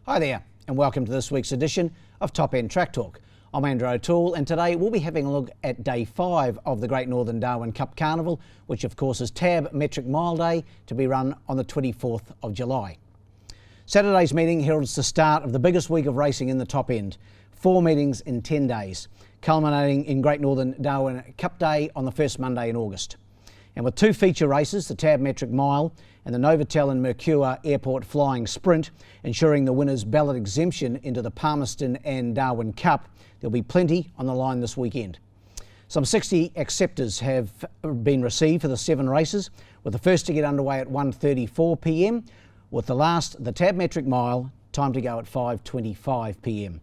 Hi there, and welcome to this week's edition of Top End Track Talk. I'm Andrew O'Toole, and today we'll be having a look at Day 5 of the Great Northern Darwin Cup Carnival, which of course is Tabmetric Mile Day, to be run on the 24th of July. Saturday's meeting heralds the start of the biggest week of racing in the top end. 4 meetings in 10 days, culminating in Great Northern Darwin Cup Day on the first Monday in August. And with 2 feature races, the Tabmetric Mile and the Novotel and Mercure Airport Flying Sprint, ensuring the winner's ballot exemption into the Palmerston and Darwin Cup, there'll be plenty on the line this weekend. Some 60 acceptors have been received for the 7 races, with the first to get underway at 1:34 p.m, with the last, the Tabmetric Mile, time to go at 5:25 p.m.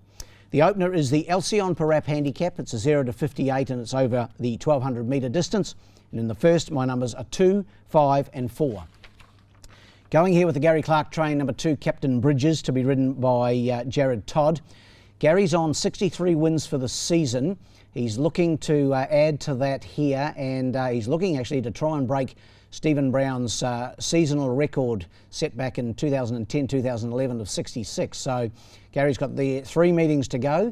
The opener is the LCON Perwrap Handicap. It's a 0 to 58 and it's over the 1200 metre distance. And in the first, my numbers are 2, 5 and 4. Going here with the Gary Clark train, number 2, Captain Bridges, to be ridden by Jared Todd. Gary's on 63 wins for the season. He's looking to add to that here, and he's looking actually to try and break Stephen Brown's seasonal record set back in 2010-2011 of 66. So Gary's got the 3 meetings to go.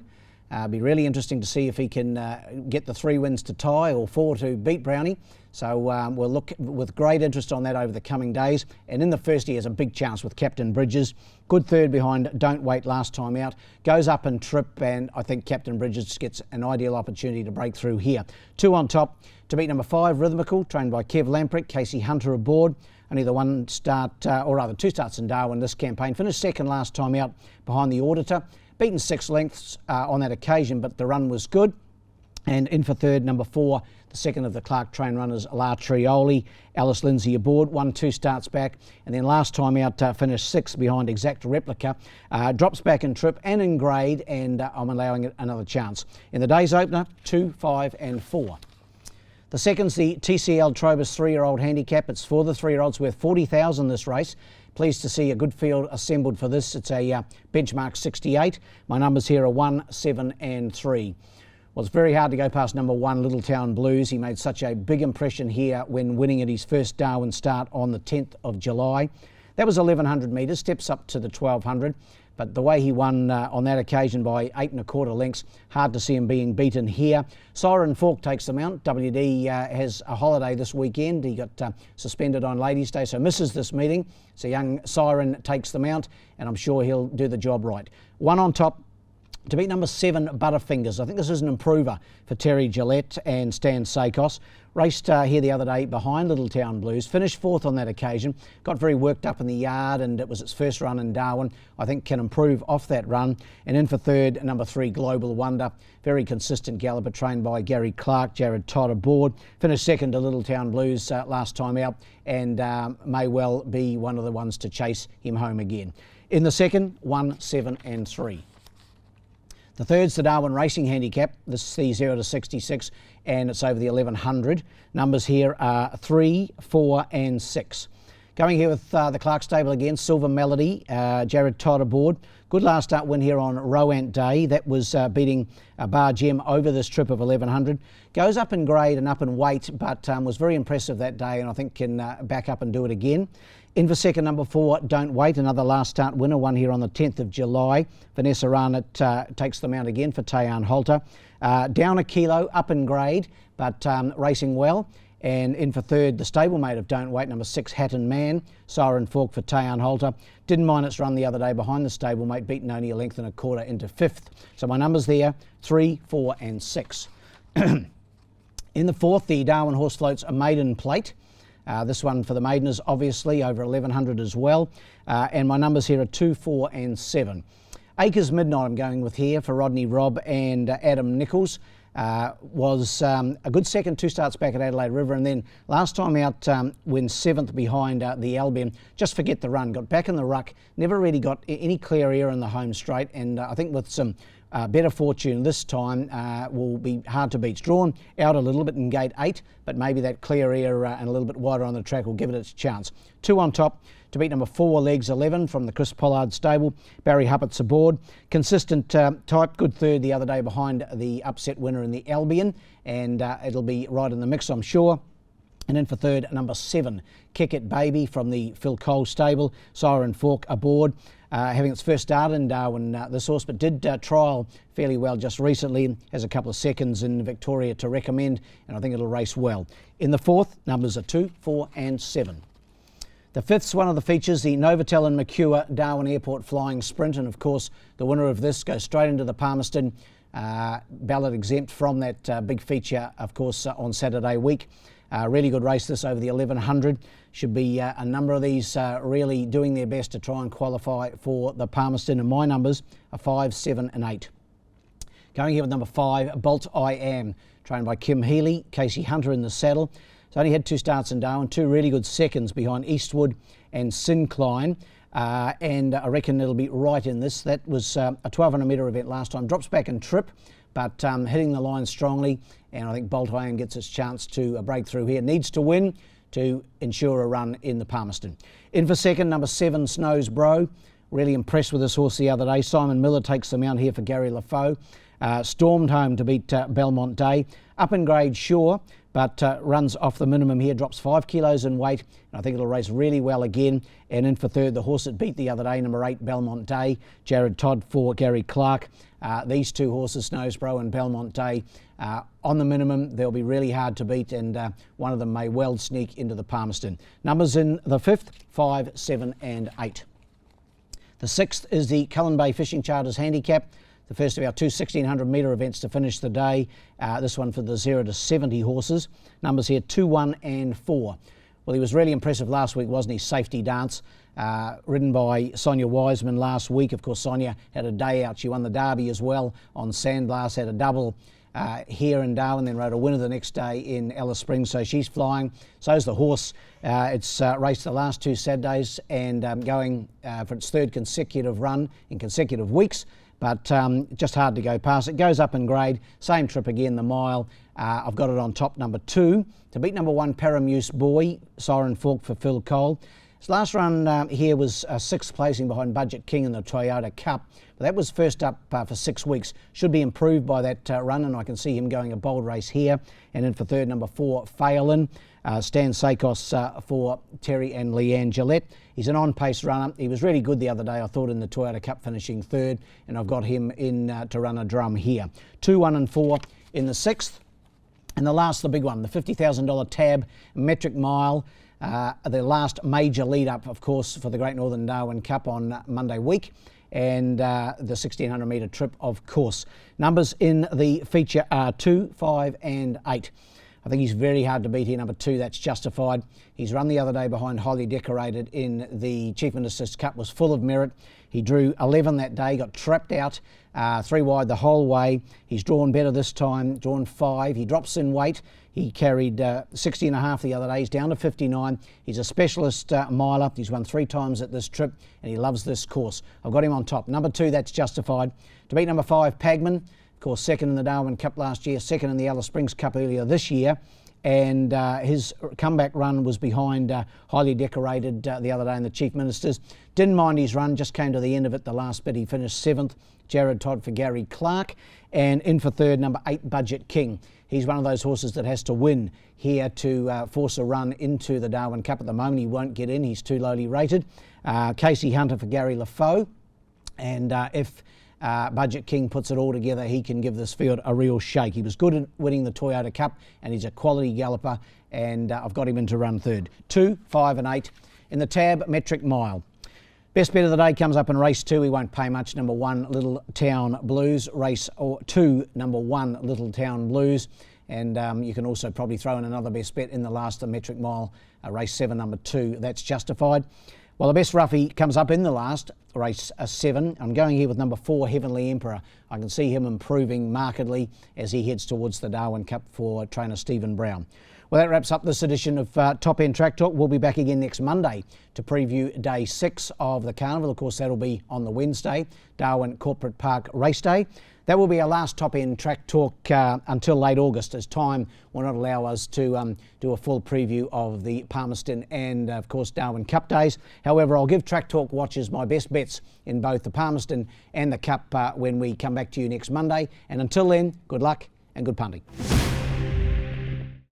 It'll be really interesting to see if he can get the 3 wins to tie or 4 to beat Brownie. So we'll look with great interest on that over the coming days. And in the first, he has a big chance with Captain Bridges. Good third behind Don't Wait last time out. Goes up and trip, and I think Captain Bridges gets an ideal opportunity to break through here. 2 on top to beat number 5, Rhythmical, trained by Kev Lamprick, Casey Hunter aboard. Only the 1 start, or rather 2 starts in Darwin this campaign. Finished second last time out behind the Auditor. Beaten 6 lengths on that occasion, but the run was good. And in for third, number 4, the second of the Clark train runners, La Trioli, Alice Lindsay aboard, 1-2 starts back, and then last time out finished 6th behind Exact Replica, drops back in trip and in grade, and I'm allowing it another chance. In the day's opener, 2, 5 and 4. The second's the TCL Trobus 3-year-old handicap. It's for the 3-year-olds, worth 40,000 this race. Pleased to see a good field assembled for this. It's a benchmark 68. My numbers here are 1, 7 and 3. Well, it's very hard to go past number 1, Little Town Blues. He made such a big impression here when winning at his first Darwin start on the 10th of July. That was 1,100 metres, steps up to the 1,200. But the way he won on that occasion by 8 1/4 lengths, hard to see him being beaten here. Siren Falk takes the mount. WD has a holiday this weekend. He got suspended on Ladies' Day, so misses this meeting. So young Siren takes the mount, and I'm sure he'll do the job right. 1 on top to beat number 7, Butterfingers. I think this is an improver for Terry Gillette and Stan Sakos. Raced here the other day behind Little Town Blues. Finished 4th on that occasion. Got very worked up in the yard, and it was its first run in Darwin. I think can improve off that run. And in for third, number 3, Global Wonder. Very consistent galloper, trained by Gary Clark, Jared Todd aboard. Finished second to Little Town Blues last time out, and may well be one of the ones to chase him home again. In the second, 1, 7 and 3. The third's the Darwin Racing Handicap. This is the 0 to 66 and it's over the 1100. Numbers here are 3, 4 and 6. Going here with the Clark stable again, Silver Melody, Jared Todd aboard. Good last start win here on Rowant Day. That was beating Bar Gem over this trip of 1100. Goes up in grade and up in weight, but was very impressive that day, and I think can back up and do it again. In for second, number 4, Don't Wait, another last start winner, won here on the 10th of July. Vanessa Ranett takes the mount again for Tayan Holter. Down a kilo, up in grade, but racing well. And in for third, the stablemate of Don't Wait, number 6, Hatton Man, Siren Fork for Tayan Holter. Didn't mind its run the other day behind the stablemate, beaten only 1 1/4 into 5th. So my numbers there, 3, 4 and 6. In the fourth, the Darwin Horse Floats a Maiden Plate. This one for the Maideners, obviously, over 1100 as well. And my numbers here are 2, 4 and 7. Acres Midnight I'm going with here for Rodney Robb and Adam Nichols. Was a good second, 2 starts back at Adelaide River, and then last time out when 7th behind the Albion, just forget the run, got back in the ruck, never really got any clear air in the home straight, and I think with some better fortune this time will be hard to beat. It's drawn out a little bit in gate 8, but maybe that clear air and a little bit wider on the track will give it its chance. 2 on top to beat number 4, Legs 11 from the Chris Pollard stable. Barry Huppett's aboard. Consistent type, good third the other day behind the upset winner in the Albion, and it'll be right in the mix, I'm sure. And in for third, number 7, Kick It Baby from the Phil Cole stable. Siren Fork aboard, having its first start in Darwin, this horse, but did trial fairly well just recently. Has a couple of seconds in Victoria to recommend, and I think it'll race well. In the fourth, numbers are 2, 4 and 7. The fifth's one of the features, the Novotel and Mercure Darwin Airport Flying Sprint, and of course the winner of this goes straight into the Palmerston, ballot exempt from that big feature, of course, on Saturday week. Really good race this over the 1100. Should be a number of these really doing their best to try and qualify for the Palmerston, and my numbers are 5, 7 and 8. Going here with number 5, Bolt I Am, trained by Kim Healy, Casey Hunter in the saddle. It's only had 2 starts in Darwin, 2 really good seconds behind Eastwood and Syncline. And I reckon it'll be right in this. That was a 1200 metre event last time. Drops back in trip, but hitting the line strongly, and I think Bolt I Am gets its chance to break through here. Needs to win to ensure a run in the Palmerston. In for second, number 7, Snows Bro. Really impressed with this horse the other day. Simon Miller takes the mount here for Gary Lafoe. Stormed home to beat Belmont Day. Up in grade, sure, but runs off the minimum here, drops 5 kilos in weight, and I think it'll race really well again. And in for third, the horse that beat the other day, number 8, Belmont Day. Jared Todd for Gary Clark. These 2 horses, Snowsboro and Belmont Day, on the minimum, they'll be really hard to beat, and one of them may well sneak into the Palmerston. Numbers in the 5th, 5, 7 and 8. The 6th is the Cullen Bay Fishing Charters Handicap. The first of our 2 1600 metre events to finish the day. This one for the 0 to 70 horses. Numbers here 2, 1 and 4. Well, he was really impressive last week, wasn't he? Safety Dance, ridden by Sonia Wiseman last week. Of course, Sonia had a day out. She won the Derby as well on Sandglass, had a double here in Darwin, then rode a winner the next day in Alice Springs. So she's flying. So's the horse. It's raced the last 2 Saturdays and going for its 3rd consecutive run in consecutive weeks. But just hard to go past. It goes up in grade, same trip again, the mile. I've got it on top, number 2. To beat number 1, Paramuse Boy, Siren Fork for Phil Cole. His last run here was 6th placing behind Budget King in the Toyota Cup. But that was first up for 6 weeks. Should be improved by that run, and I can see him going a bold race here. And in for third, number 4, Phelan. Stan Sakos for Terry and Leanne Gillette. He's an on-pace runner. He was really good the other day, I thought, in the Toyota Cup, finishing 3rd, and I've got him in to run a drum here. 2, 1 and 4 in the 6th. And the last, the big one, the $50,000 Tabmetric Mile. The last major lead-up, of course, for the Great Northern Darwin Cup on Monday week. And the 1600 metre trip, of course. Numbers in the feature are 2, 5 and 8. I think he's very hard to beat here, number 2, That's Justified. He's run the other day behind Highly Decorated in the Chief Minister's Cup, was full of merit. He drew 11 that day, got trapped out 3 wide the whole way. He's drawn better this time, drawn 5. He drops in weight. He carried 60.5 the other day. He's down to 59. He's a specialist miler. He's won 3 times at this trip, and he loves this course. I've got him on top. Number 2, That's Justified. To beat number 5, Pagman. Of course, 2nd in the Darwin Cup last year, 2nd in the Alice Springs Cup earlier this year. And his comeback run was behind Highly Decorated the other day in the Chief Ministers. Didn't mind his run, just came to the end of it the last bit. He finished 7th. Jared Todd for Gary Clark. And in for third, number 8, Budget King. He's one of those horses that has to win here to force a run into the Darwin Cup. At the moment, he won't get in. He's too lowly rated. Casey Hunter for Gary Lafoe. And if Budget King puts it all together, he can give this field a real shake. He was good at winning the Toyota Cup, and he's a quality galloper, and I've got him in to run 3rd. 2, 5 and 8 in the Tabmetric Mile. Best bet of the day comes up in race 2. He won't pay much. Number 1, Little Town Blues. Race 2, number 1, Little Town Blues. And you can also probably throw in another best bet in the last metric mile, race 7, number 2, That's Justified. Well, the best roughie comes up in the last, race 7. I'm going here with number 4, Heavenly Emperor. I can see him improving markedly as he heads towards the Darwin Cup for trainer Stephen Brown. Well, that wraps up this edition of Top End Track Talk. We'll be back again next Monday to preview day 6 of the carnival. Of course, that'll be on the Wednesday, Darwin Corporate Park Race Day. That will be our last Top End Track Talk until late August, as time will not allow us to do a full preview of the Palmerston and, of course, Darwin Cup days. However, I'll give Track Talk watchers my best bets in both the Palmerston and the Cup when we come back to you next Monday. And until then, good luck and good punting.